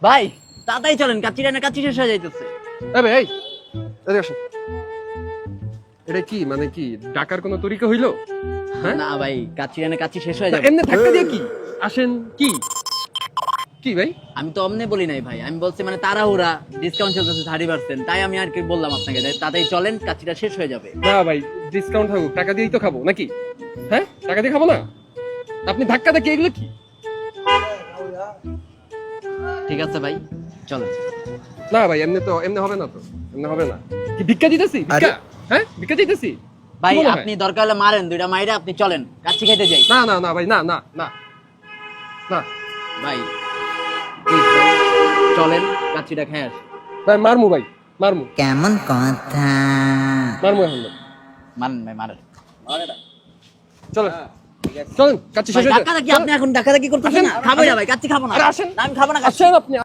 ভাই তাড়াতাড়ি চলেন, কাচ্চি শেষ হয়ে যাইতেছে। ভাই এই এদিকে আসেন। এটা কি মানে কি ডাকার কোনো তরিকা হইলো? হ্যাঁ না ভাই, কাচ্চি শেষ হয়ে যাবে। এমনি ধাক্কা দিয়ে কি আসেন কি কি ভাই? আমি তো অমনে বলি নাই ভাই, আমি বলছি মানে তাড়াহুড়া, ডিসকাউন্ট চলতেছে 30%, তাই আমি আর কি বললাম আপনাকে যে তাড়াতাড়ি চলেন, কাচ্চিটা শেষ হয়ে যাবে। না ভাই, ডিসকাউন্ট থাকুক, টাকা দিয়েই তো খাবো নাকি? হ্যাঁ টাকা দিয়ে খাবো না? আপনি ধাক্কা দেখি এগুলো কি? ঠিক আছে ভাই, চলেন। না ভাই, এমনি হবে না তো, এমনি হবে না। কি ভিক্ষা দিতেছি? ভিক্ষা? হ্যাঁ ভিক্ষা দিতেছি? ভাই কি মনে হয়? আপনি দরকার হলে মারেন, দুইটা মাইরা আপনি চলেন, কাচ্চি খেতে যাই। না না না ভাই, না না না না ভাই please ভাই, চলেন কাচ্চিটা খেয়ে আসি। ভাই, মারমু ভাই, মারমু কেমন কথা মারমু এখন ভাই। মারেন ভাই, মারেন। চলেন চলেন, কাচ্চি শেষ ভাই হয়ে ধাক্কা ধাক্কি, আপনি এখন ধাক্কা ধাক্কি করতেছেন না? খাবো না ভাই, কাচ্চি খাবো না। আরে আসেন। না, আমি খাবো না কাচ্চি। আসেন আপনি।